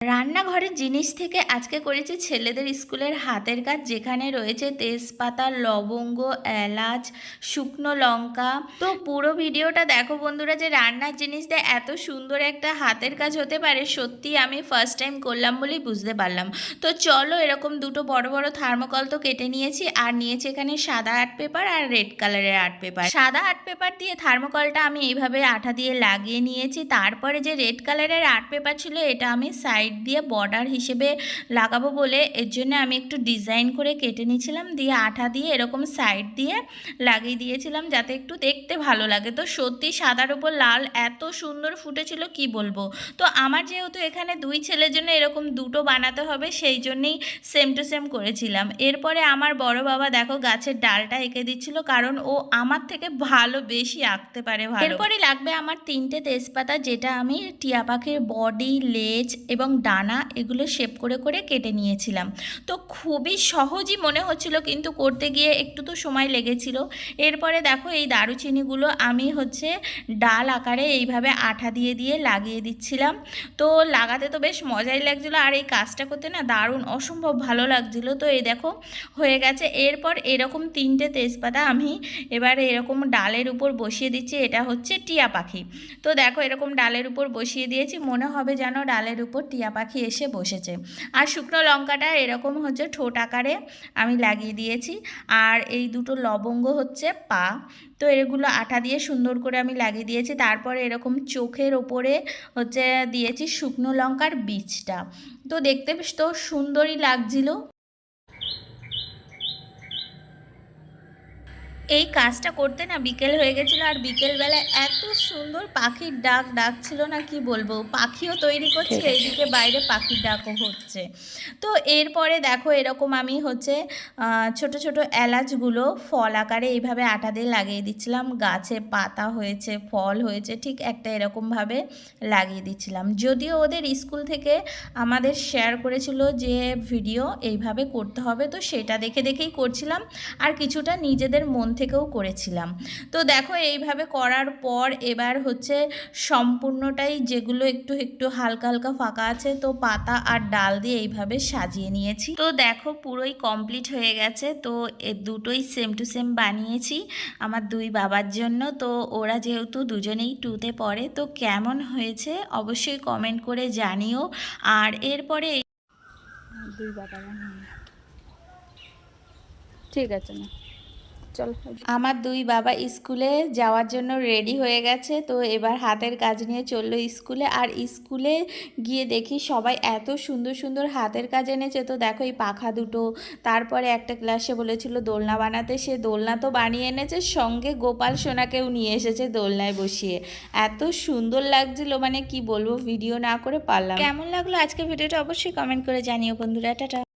রান্নাঘরের জিনিস থেকে আজকে করেছি ছেলেদের স্কুলের হাতের কাজ, যেখানে রয়েছে তেজপাতা, লবঙ্গ, এলাচ, শুকনো লঙ্কা। তো পুরো ভিডিওটা দেখো বন্ধুরা, যে রান্নার জিনিস দিয়ে এত সুন্দর একটা হাতের কাজ হতে পারে, সত্যি আমি ফার্স্ট টাইম করলাম বলেই বুঝতে পারলাম। তো চলো, এরকম দুটো বড় বড় থার্মোকল তো কেটে নিয়েছি, আর নিয়েছি এখানে সাদা আর্ট পেপার আর রেড কালারের আর্ট পেপার। সাদা আর্ট পেপার দিয়ে থার্মোকলটা আমি এইভাবে আঠা দিয়ে লাগিয়ে নিয়েছি। তারপরে যে রেড কালারের আর্ট পেপার ছিল, এটা আমি সাইড দিয়ে বর্ডার হিসেবে লাগাবো বলে এর জন্য আমি একটু ডিজাইন করে কেটে নিয়েছিলাম, দিয়ে আঠা দিয়ে এরকম সাইড দিয়ে লাগিয়ে দিয়েছিলাম যাতে একটু দেখতে ভালো লাগে। তো সত্যি সাদার উপর লাল এত সুন্দর ফুটেছিল কি বলবো। তো আমার যেহেতু এখানে দুই ছেলের জন্য এরকম দুটো বানাতে হবে, সেই জন্যেই সেম টু সেম করেছিলাম। এরপরে আমার বড় বাবা দেখো গাছের ডালটা এঁকে দিচ্ছিল, কারণ ও আমার থেকে ভালো বেশি আঁকতে পারে ভালো। এরপরে লাগবে আমার 3টে তেজপাতা, যেটা আমি টিয়া পাখির বডি, লেজ এবং ডানা এগুলো শেপ করে করে কেটে নিয়েছিলাম। তো খুবই সহজই মনে হচ্ছিল, কিন্তু করতে গিয়ে একটু তো সময় লেগেছিল। এরপরে দেখো এই দারুচিনিগুলো আমি ডাল আকারে এইভাবে আঠা দিয়ে দিয়ে লাগিয়ে দিচ্ছিলাম। তো লাগাতে তো বেশ মজাই লাগছিলো, আর এই কাজটা করতে না দারুণ অসম্ভব ভালো লাগছিলো। তো এই দেখো হয়ে গেছে। এরপর এরকম 3টে তেজপাতা আমি এবার এরকম ডালের উপর বসিয়ে দিচ্ছি। এটা হচ্ছে টিয়া পাখি। তো দেখো এরকম ডালের উপর বসিয়ে দিয়েছি, মনে হবে যেন ডালের উপর টিয়া পাখি এসে বসেছে। আর শুকনো লঙ্কাটা এরকম ঠোঁট আকারে আমি লাগিয়ে দিয়েছি। আর এই দুটো লবঙ্গ পা। তো এগুলো আঠা দিয়ে সুন্দর করে আমি লাগিয়ে দিয়েছি। তারপরে এরকম চোখের ওপরে দিয়েছি শুকনো লঙ্কার বীজটা। তো দেখতে বেশ তো সুন্দরই লাগছিল। এই কাজটা করতে না বিকেল হয়ে গেছিলো, আর বিকেলবেলায় এত সুন্দর পাখির ডাক ডাকছিল না কি বলবো। পাখিও তৈরি করছে, এইদিকে বাইরে পাখির ডাকও হচ্ছে। তো এরপরে দেখো এরকম আমি ছোট ছোট এলাচগুলো ফল আকারে এইভাবে আটা দিয়ে লাগিয়ে দিচ্ছিলাম। গাছে পাতা হয়েছে, ফল হয়েছে, ঠিক একটা এরকমভাবে লাগিয়ে দিচ্ছিলাম। যদিও ওদের স্কুল থেকে আমাদের শেয়ার করেছিল যে ভিডিও এইভাবে করতে হবে, তো সেটা দেখে দেখেই করছিলাম, আর কিছুটা নিজেদের মন থেকেও করেছিলাম। তো দেখো এইভাবে করার পর এবার সম্পূর্ণটাই যেগুলো একটু একটু হালকা হালকা ফাঁকা আছে, তো পাতা আর ডাল দিয়ে এইভাবে সাজিয়ে নিয়েছি। তো দেখো পুরোই কমপ্লিট হয়ে গেছে। তো এ দুটোই সেম টু সেম বানিয়েছি আমার দুই বাবার জন্য। তো ওরা যেহেতু দুজনেই 2তে পড়ে, তো কেমন হয়েছে অবশ্যই কমেন্ট করে জানিও। আর এরপরে দুই বাবা ঠিক আছে না, চল। আমার দুই বাবা স্কুলে যাওয়ার জন্য রেডি হয়ে গেছে। তো এবার হাতের কাজ নিয়ে চললো স্কুলে। আর স্কুলে গিয়ে দেখি সবাই এত সুন্দর সুন্দর হাতের কাজ এনেছে। তো দেখো এই পাখা দুটো, তারপরে একটা ক্লাসে বলেছিল দোলনা বানাতে, সে দোলনা তো বানিয়ে এনেছে, সঙ্গে গোপাল সোনাকেও নিয়ে এসেছে দোলনায় বসিয়ে। এত সুন্দর লাগছিল, মানে কি বলবো, ভিডিও না করে পারলাম। কেমন লাগলো আজকে ভিডিওটা অবশ্যই কমেন্ট করে জানিও বন্ধুরা। টাটা।